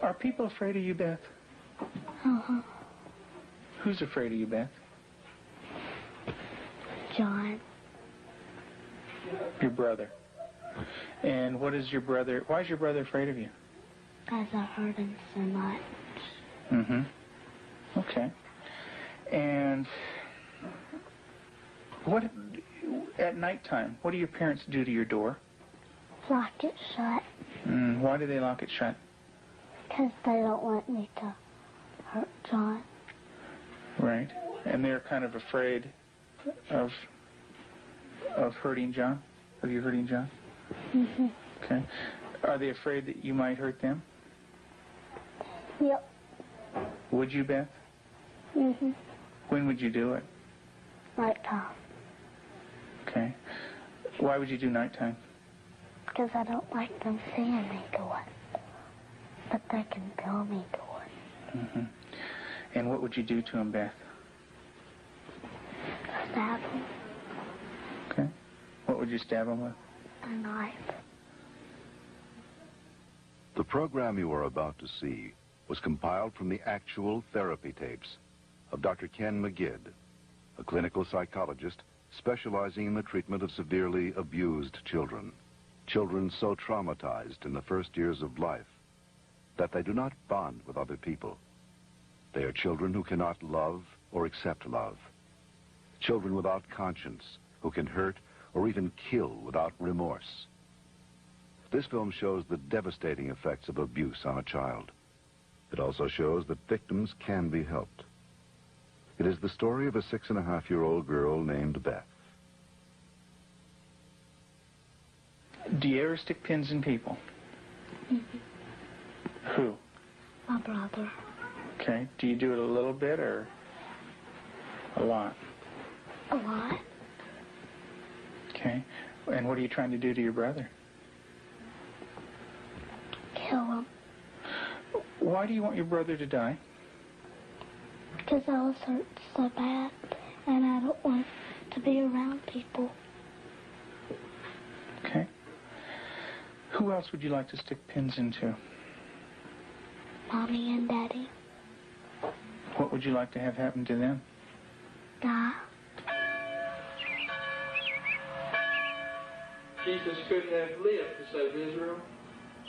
Are people afraid of you, Beth? Uh-huh. Who's afraid of you, Beth? John. Your brother. And what is your brother, why is your brother afraid of you? Because I hurt him so much. Mm-hmm. Okay. And what, at nighttime, what do your parents do to your door? Lock it shut. Why do they lock it shut? Because they don't want me to hurt John. Right. And they're kind of afraid of hurting John? Of you hurting John? Mm-hmm. Okay. Are they afraid that you might hurt them? Yep. Would you, Beth? Mm-hmm. When would you do it? Nighttime. Okay. Why would you do nighttime? Because I don't like them seeing me do it. But they can feel me do it. Mm-hmm. And what would you do to him, Beth? Stab him. Okay. What would you stab him with? A knife. The program you are about to see was compiled from the actual therapy tapes of Dr. Ken McGidd, a clinical psychologist specializing in the treatment of severely abused children. Children so traumatized in the first years of life that they do not bond with other people. They are children who cannot love or accept love. Children without conscience who can hurt or even kill without remorse. This film shows the devastating effects of abuse on a child. It also shows that victims can be helped. It is the story of a 6.5-year-old girl named Beth. Do you ever stick pins in people? Mm-hmm. Who? My brother. Okay. Do you do it a little bit or a lot? A lot. Okay. And what are you trying to do to your brother? Kill him. Why do you want your brother to die? Because I was hurt so bad, and I don't want to be around people. Okay. Who else would you like to stick pins into? Mommy and Daddy. What would you like to have happen to them? Die. Jesus could have lived to save Israel,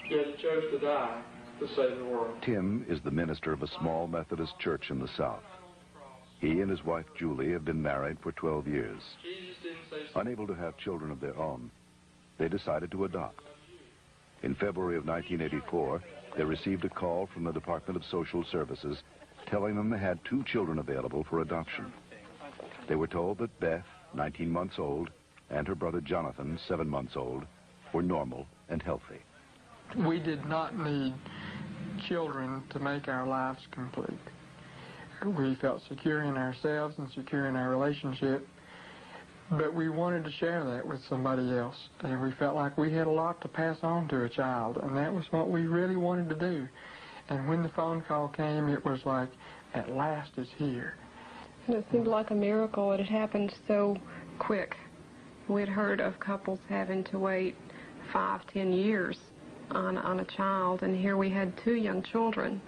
yet he chose to die to save the world. Tim is the minister of a small Methodist church in the South. He and his wife Julie have been married for 12 years. Jesus didn't say Unable to have children of their own, they decided to adopt. In February of 1984, they received a call from the Department of Social Services telling them they had 2 children available for adoption. They were told that Beth, 19 months old, and her brother Jonathan, 7 months old, were normal and healthy. We did not need children to make our lives complete. We felt secure in ourselves and secure in our relationship, but we wanted to share that with somebody else. And we felt like we had a lot to pass on to a child, and that was what we really wanted to do. And when the phone call came, it was like, at last it's here. And it seemed like a miracle. It had happened so quick. We'd heard of couples having to wait 5-10 years on a child, and here we had 2 young children.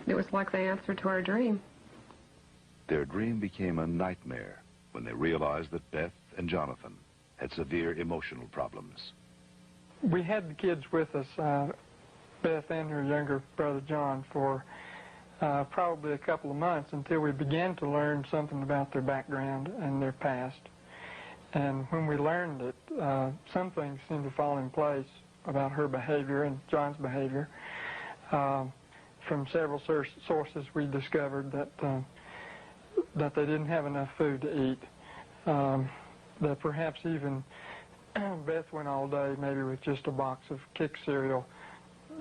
It was like the answer to our dream. Their dream became a nightmare when they realized that Beth and Jonathan had severe emotional problems. We had the kids with us, Beth and her younger brother John, for probably a couple of months until we began to learn something about their background and their past. And when we learned it, some things seemed to fall in place about her behavior and John's behavior. From several sources, we discovered that they didn't have enough food to eat. That perhaps even Beth went all day maybe with just a box of Kick cereal.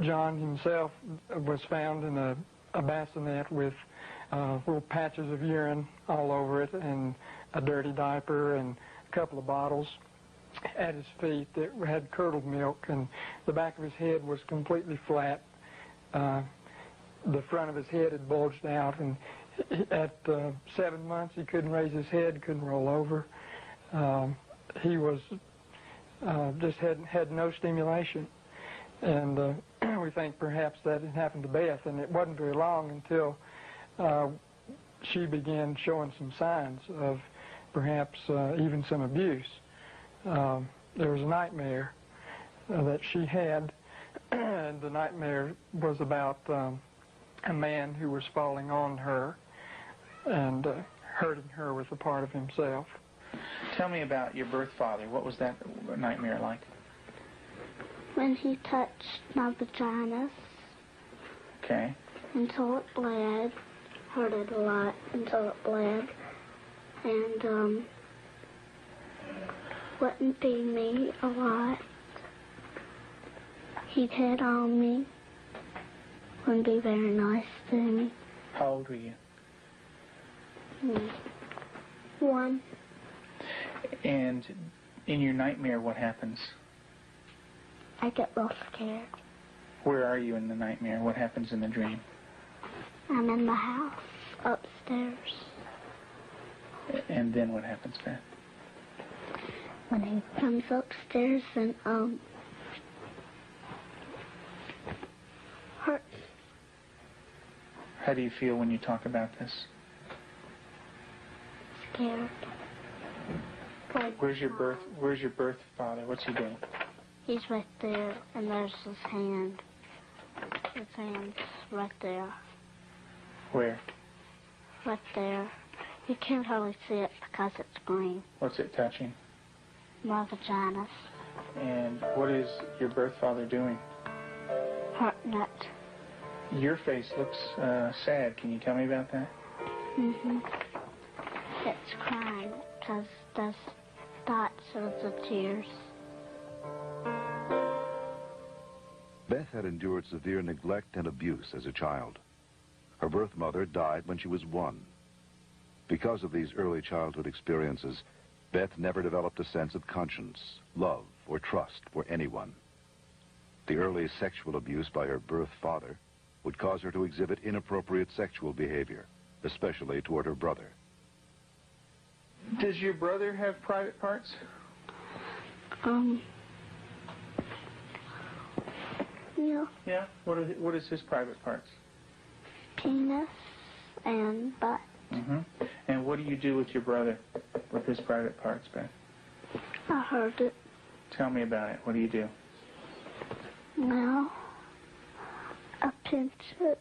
John himself was found in a bassinet with little patches of urine all over it and a dirty diaper and a couple of bottles at his feet that had curdled milk, and the back of his head was completely flat. The front of his head had bulged out, and at 7 months he couldn't raise his head, couldn't roll over. He was just had no stimulation. And we think perhaps that had happened to Beth, and it wasn't very long until she began showing some signs of perhaps even some abuse. There was a nightmare that she had, and the nightmare was about a man who was falling on her and hurting her with a part of himself. Tell me about your birth father. What was that nightmare like? When he touched my vaginas Okay. until it bled, hurt it a lot until it bled, and wouldn't feed me a lot. He'd hit on me, wouldn't be very nice to me. How old were you? 1. And in your nightmare, what happens? I get real scared. Where are you in the nightmare? What happens in the dream? I'm in the house, upstairs. And then what happens, Beth? When he comes upstairs and, hurts. How do you feel when you talk about this? Scared. Where's your birth father? What's he doing? He's right there, and there's his hand. His hand's right there. Where? Right there. You can't hardly see it because it's green. What's it touching? My vaginas. And what is your birth father doing? Hurting it. Your face looks sad. Can you tell me about that? It's crying because there's dots of the tears. Beth had endured severe neglect and abuse as a child. Her birth mother died when she was 1. Because of these early childhood experiences, Beth never developed a sense of conscience, love, or trust for anyone. The early sexual abuse by her birth father would cause her to exhibit inappropriate sexual behavior, especially toward her brother. Does your brother have private parts? Yeah. Yeah? What is his private parts? Penis and butt. And what do you do with your brother, with his private parts, Beth? I heard it. Tell me about it. What do you do? Well, I pinch it,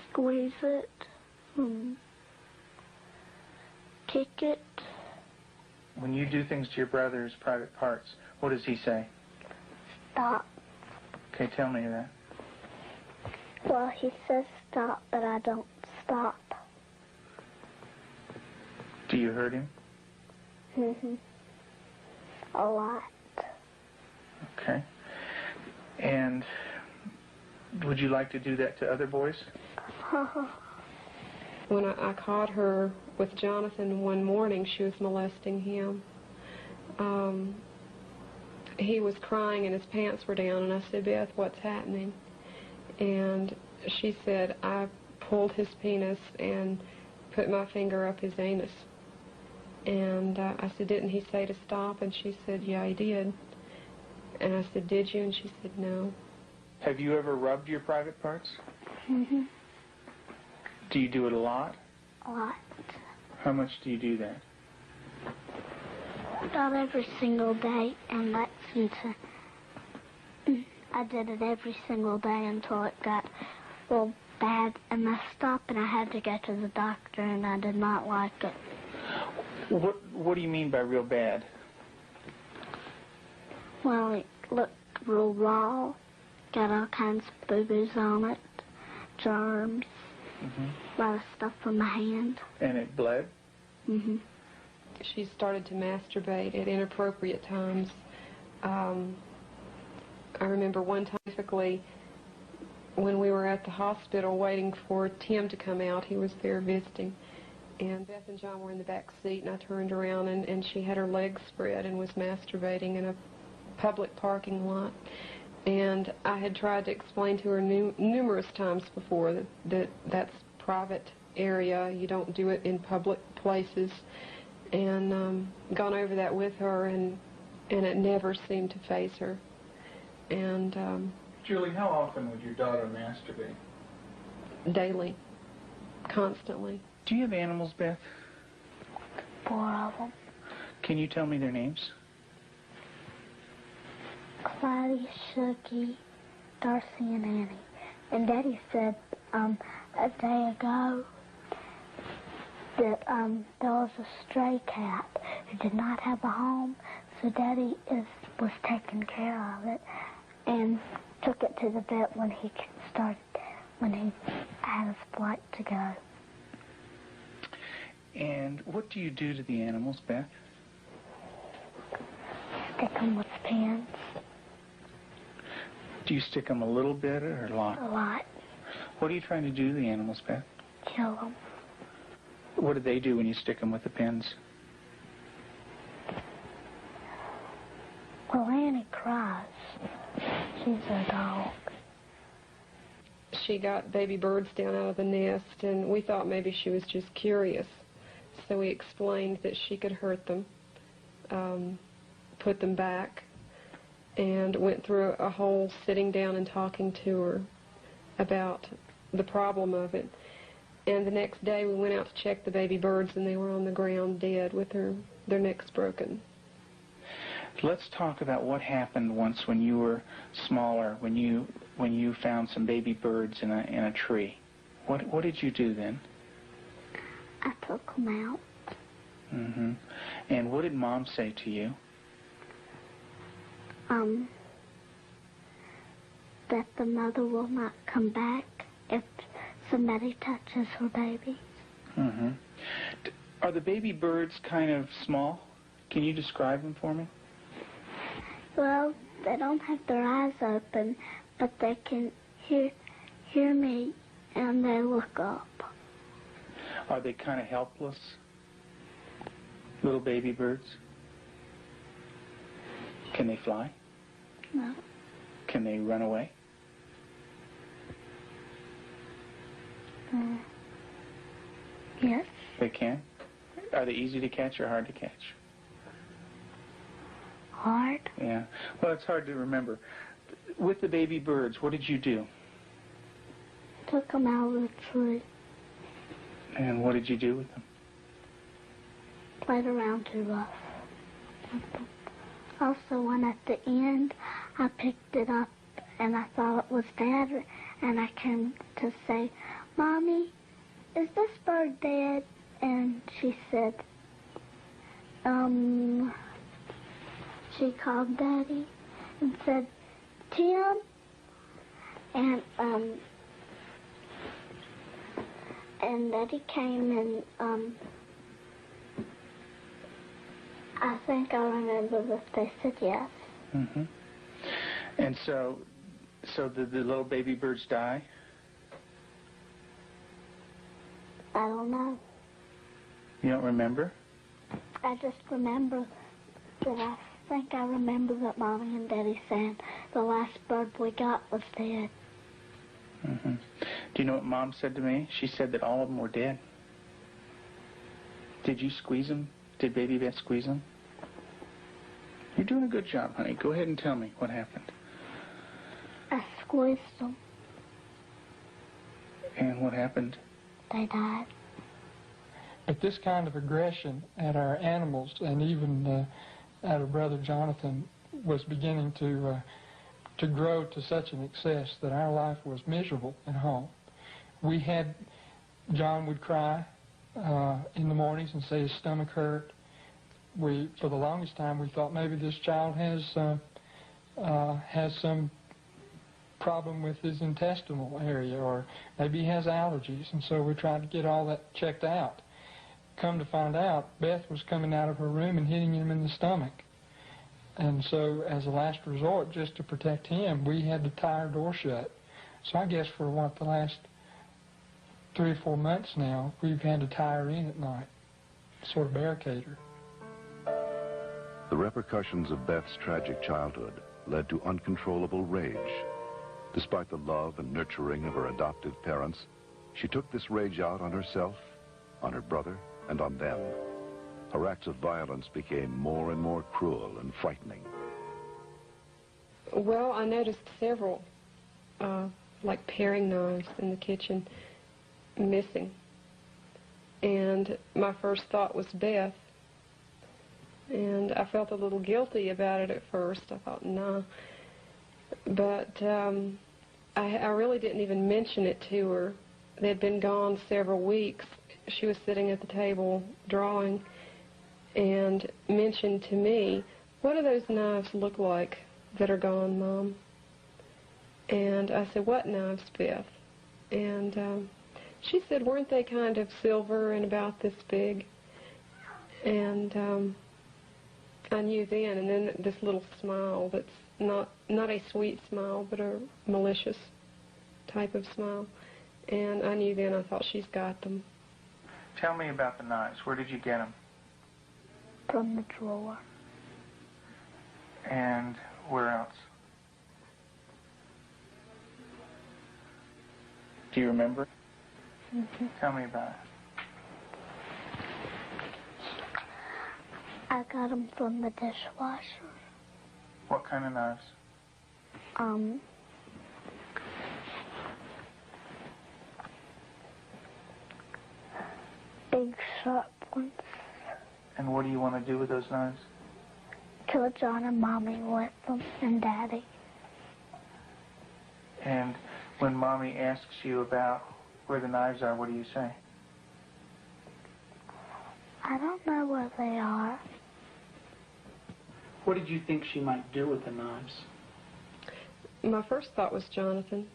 squeeze it, kick it. When you do things to your brother's private parts, what does he say? Stop. Okay, tell me that. Well, he says stop, but I don't stop. Do you hurt him? A lot. Okay. And would you like to do that to other boys? When I caught her with Jonathan one morning, she was molesting him. He was crying and his pants were down, and I said, Beth, what's happening? And she said, I pulled his penis and put my finger up his anus. And I said, didn't he say to stop? And she said, yeah, he did. And I said, did you? And she said, no. Have you ever rubbed your private parts? Do you do it a lot? A lot. How much do you do that? About every single day in Lexington. I did it every single day until it got real bad and messed up, and I had to go to the doctor, and I did not like it. What do you mean by real bad? Well, it looked real raw, got all kinds of boo-boos on it, germs, a lot of stuff on my hand. And it bled? She started to masturbate at inappropriate times. I remember one time, specifically, when we were at the hospital waiting for Tim to come out. He was there visiting. And Beth and John were in the back seat, and I turned around, and she had her legs spread and was masturbating in a public parking lot. And I had tried to explain to her numerous times before that that's private area. You don't do it in public places. And gone over that with her, and and it never seemed to faze her. And Julie, how often would your daughter masturbate? daily, constantly. Do you have animals, Beth? 4 of them. Can you tell me their names? Clyde, Shuggy, Darcy, and Annie. And Daddy said a day ago that there was a stray cat who did not have a home, so Daddy was taking care of it and took it to the vet when he had his flight to go. And what do you do to the animals, Beth? Stick them with pins. Do you stick them a little bit or a lot? A lot. What are you trying to do to the animals, Beth? Kill them. What do they do when you stick them with the pins? Well, Annie cries. She's a dog. She got baby birds down out of the nest, and we thought maybe she was just curious. So we explained that she could hurt them, put them back, and went through a whole sitting down and talking to her about the problem of it. And the next day we went out to check the baby birds, and they were on the ground dead with their necks broken. Let's talk about what happened once when you were smaller, when you found some baby birds in a tree. What did you do then? I took them out. Mm-hmm. And what did Mom say to you? That the mother will not come back if somebody touches her baby. Mm-hmm. Are the baby birds kind of small? Can you describe them for me? Well, they don't have their eyes open, but they can hear me, and they look up. Are they kind of helpless? Little baby birds? Can they fly? No. Can they run away? Yes. They can? Are they easy to catch or hard to catch? Hard. Yeah. Well, it's hard to remember. With the baby birds, what did you do? Took them out of the tree. And what did you do with them? Played around too rough. Also, when at the end, I picked it up and I thought it was Dad, and I came to say, Mommy, is this bird dead? And she said, she called Daddy and said, Tim, and Daddy came and, I think I remember that they said yes. Mm-hmm. And so did the little baby birds die? I don't know. You don't remember? I just remember that I remember that Mommy and Daddy said the last bird we got was dead. Mm-hmm. Do you know what Mom said to me? She said that all of them were dead. Did you squeeze them? Did Baby Beth squeeze them? You're doing a good job, honey. Go ahead and tell me what happened. I squeezed them. And what happened? They died. But this kind of aggression at our animals, and even at our brother Jonathan, was beginning to grow to such an excess that our life was miserable at home. John would cry in the mornings and say his stomach hurt. For the longest time, we thought maybe this child has some problem with his intestinal area, or maybe he has allergies, and so we tried to get all that checked out. Come to find out, Beth was coming out of her room and hitting him in the stomach. And so, as a last resort, just to protect him, we had to tie our door shut. So I guess for the last 3 or 4 months now, we've had to tie her in at night, sort of barricade her. The repercussions of Beth's tragic childhood led to uncontrollable rage. Despite the love and nurturing of her adoptive parents, she took this rage out on herself, on her brother, and on them. Her acts of violence became more and more cruel and frightening. Well, I noticed several, like paring knives in the kitchen, missing. And my first thought was Beth. And I felt a little guilty about it at first. I thought, nah. But I really didn't even mention it to her. They'd been gone several weeks. She was sitting at the table drawing and mentioned to me, "What do those knives look like that are gone, Mom?" And I said, "What knives, Beth?" And she said, "Weren't they kind of silver and about this big?" And I knew then, and then this little smile that's not a sweet smile, but a malicious type of smile. And I knew then, I thought, she's got them. Tell me about the knives. Where did you get them? From the drawer. And where else? Do you remember? Mm-hmm. Tell me about it. I got them from the dishwasher. What kind of knives? Big sharp ones. And what do you want to do with those knives? Kill John and Mommy with them, and Daddy. And when Mommy asks you about where the knives are, what do you say? I don't know where they are. What did you think she might do with the knives? My first thought was Jonathan.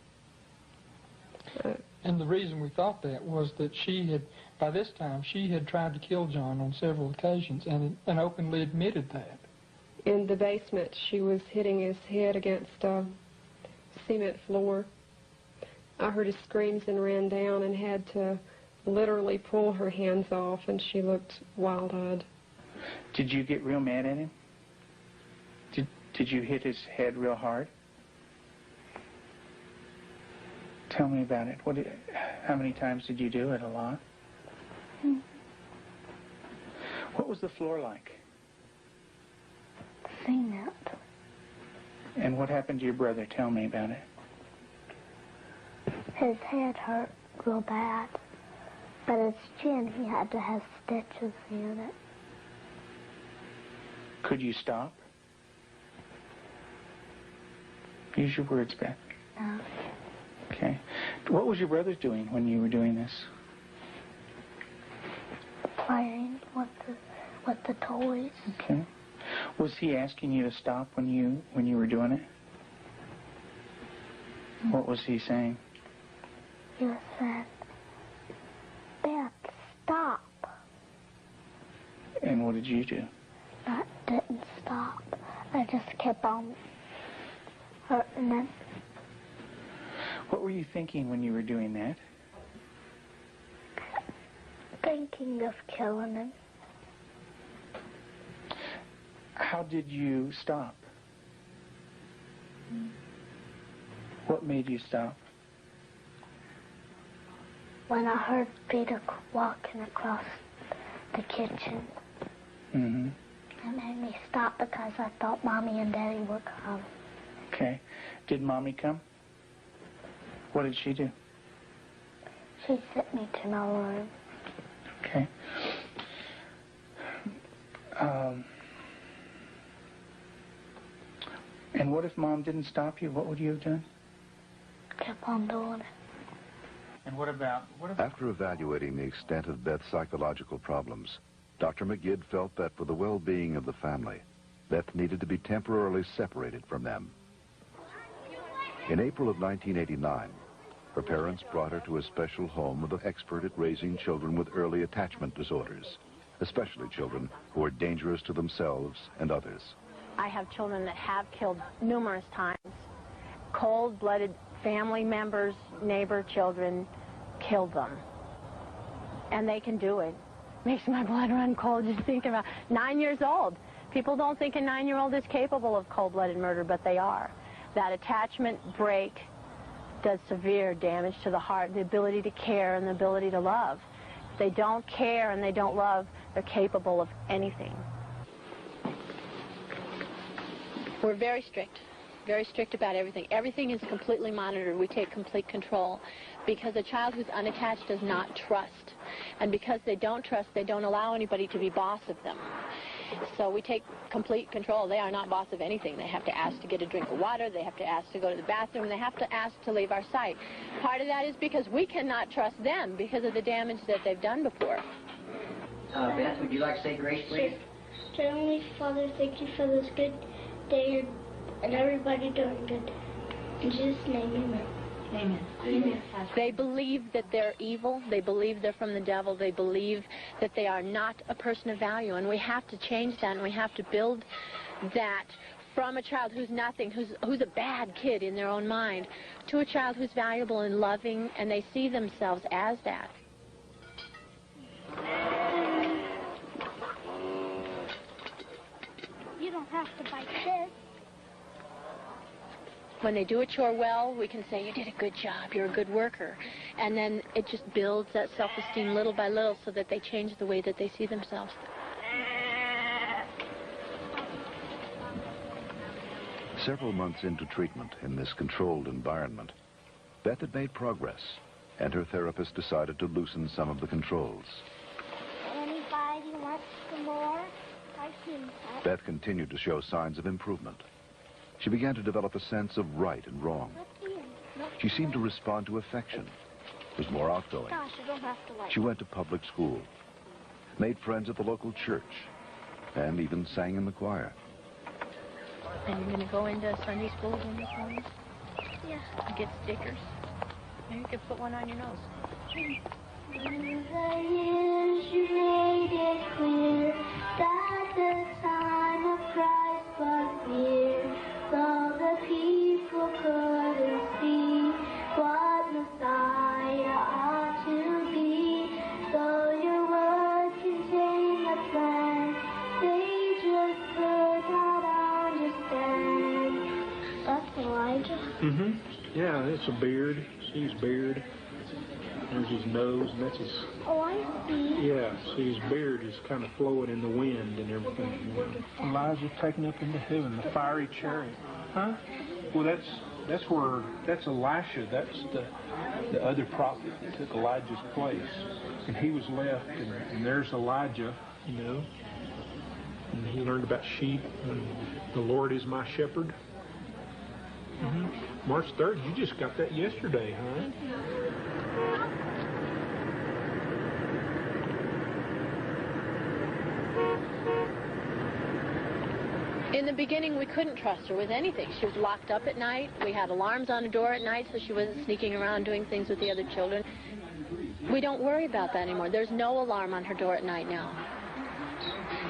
And the reason we thought that was that she had, by this time, she had tried to kill John on several occasions and openly admitted that. In the basement, she was hitting his head against a cement floor. I heard his screams and ran down and had to literally pull her hands off, and she looked wild-eyed. Did you get real mad at him? Did you hit his head real hard? Tell me about it. How many times did you do it? A lot? Mm-hmm. What was the floor like? Cement. And what happened to your brother? Tell me about it. His head hurt real bad, but his chin, he had to have stitches in it. Could you stop? Use your words, Beth. No. Okay. What was your brother doing when you were doing this? Playing with the toys. Okay. Was he asking you to stop when you were doing it? What was he saying? He was saying, "Beth, stop." And what did you do? I didn't stop. I just kept on hurting him. What were you thinking when you were doing that? Thinking of killing him. How did you stop? What made you stop? When I heard Peter walking across the kitchen. Mm-hmm. It made me stop because I thought Mommy and Daddy were coming. Okay. Did Mommy come? What did she do? She sent me to my room. Okay. And what if Mom didn't stop you? What would you have done? Kept on doing it. And what about... After evaluating the extent of Beth's psychological problems, Dr. McGidd felt that for the well-being of the family, Beth needed to be temporarily separated from them. In April of 1989, her parents brought her to a special home with an expert at raising children with early attachment disorders, especially children who are dangerous to themselves and others. I have children that have killed numerous times. Cold-blooded family members, neighbor children killed them. And they can do it. Makes my blood run cold just thinking about 9 years old. People don't think a 9-year-old is capable of cold-blooded murder, but they are. That attachment break does severe damage to the heart, the ability to care and the ability to love. If they don't care and they don't love, They're capable of anything. We're very strict about everything. Everything is completely monitored. We take complete control because a child who's unattached does not trust. And because they don't trust, they don't allow anybody to be boss of them. So we take complete control. They are not boss of anything. They have to ask to get a drink of water. They have to ask to go to the bathroom. And they have to ask to leave our sight. Part of that is because we cannot trust them because of the damage that they've done before. Beth, would you like to say grace, please? Dear Heavenly Father, thank you for this good day and everybody doing good. In Jesus' name, amen. Amen. Amen. They believe that they're evil. They believe they're from the devil. They believe that they are not a person of value. And we have to change that, and we have to build that from a child who's nothing, who's a bad kid in their own mind, to a child who's valuable and loving, and they see themselves as that. You don't have to bite this. When they do a chore well, we can say, you did a good job, you're a good worker. And then it just builds that self-esteem little by little so that they change the way that they see themselves. Several months into treatment in this controlled environment, Beth had made progress, and her therapist decided to loosen some of the controls. Anybody wants some more? I can. Beth continued to show signs of improvement. She began to develop a sense of right and wrong. She seemed to respond to affection, was more outgoing. Gosh, you don't have to like. She went to public school, made friends at the local church, and even sang in the choir. And you're going to go into Sunday school when you come? Yeah. And get stickers. Maybe you could put one on your nose. Through the years you made it clear that the time of Christ was near. Though the people couldn't see what Messiah ought to be, though your word contained a plan, they just could not understand. That's Elijah. Mm-hmm. Yeah, it's a beard. See his beard. There's his nose, and that's his... Oh, I see. Yeah, see his beard is kind of flowing in the wind and everything. Elijah taken up into heaven, the fiery chariot. Huh? Well, that's Elisha. That's the other prophet that took Elijah's place. And he was left, and there's Elijah, You know, and he learned about sheep, and the Lord is my shepherd. Mm-hmm. March 3rd, you just got that yesterday, huh? In the beginning, we couldn't trust her with anything. She was locked up at night. We had alarms on the door at night so she wasn't sneaking around doing things with the other children. We don't worry about that anymore. There's no alarm on her door at night now.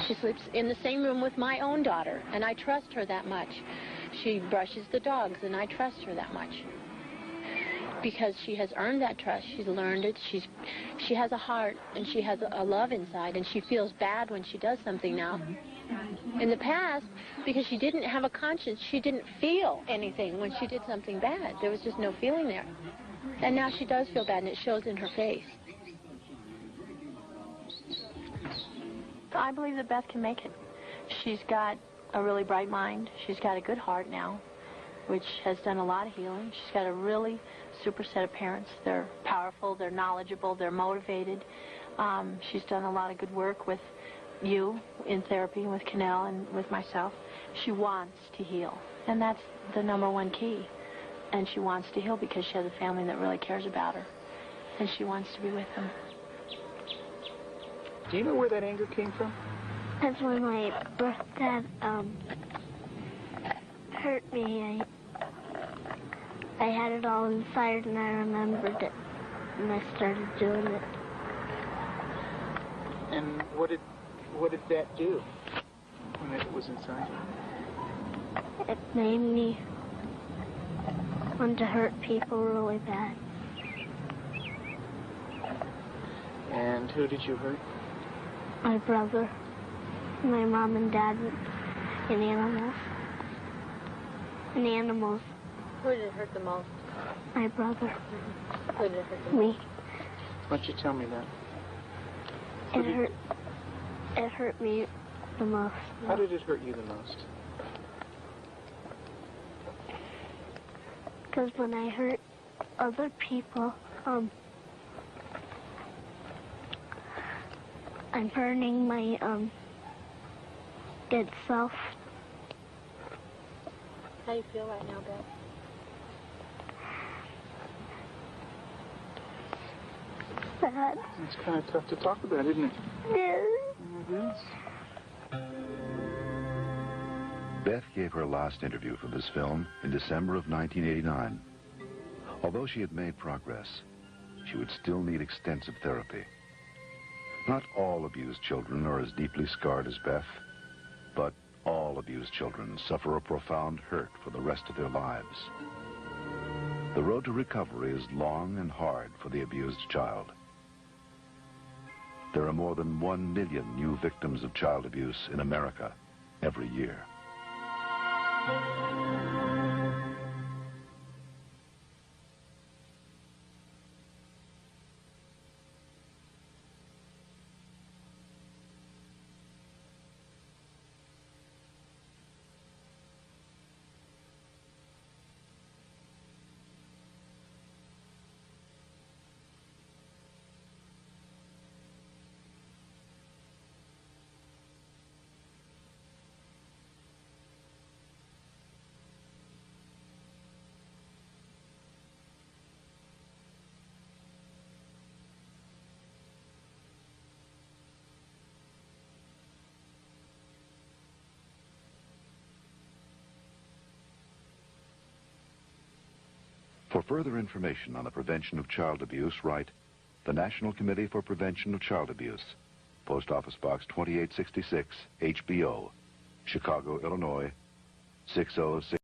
She sleeps in the same room with my own daughter, and I trust her that much. She brushes the dogs, and I trust her that much. Because she has earned that trust. She's learned it. She has a heart, and she has a love inside, and she feels bad when she does something now. In the past, because she didn't have a conscience, she didn't feel anything when she did something bad. There was just no feeling there. And now she does feel bad, and it shows in her face. I believe that Beth can make it. She's got a really bright mind. She's got a good heart now, which has done a lot of healing. She's got a really super set of parents. They're powerful, they're knowledgeable, they're motivated. She's done a lot of good work with you in therapy, with Cannell and with myself. She wants to heal, and that's the #1 key. And she wants to heal because she has a family that really cares about her, and she wants to be with them. Do you know where that anger came from? That's when my dad hurt me. I had it all inside, and I remembered it, and I started doing it. And what did that do when it was inside you? It made me want to hurt people really bad. And who did you hurt? My brother, my mom and dad, and animals. And animals. Who did it hurt the most? My brother. Who did it hurt the most? Me. Why don't you tell me that? It hurt. It hurt me the most. How did it hurt you the most? Because when I hurt other people, I'm hurting my good self. How do you feel right now, Beth? Sad. It's kind of tough to talk about, isn't it? Yes. It is. Beth gave her last interview for this film in December of 1989. Although she had made progress, she would still need extensive therapy. Not all abused children are as deeply scarred as Beth, but all abused children suffer a profound hurt for the rest of their lives. The road to recovery is long and hard for the abused child. There are more than 1 million new victims of child abuse in America every year. For further information on the prevention of child abuse, write the National Committee for Prevention of Child Abuse, Post Office Box 2866, HBO, Chicago, Illinois, 606.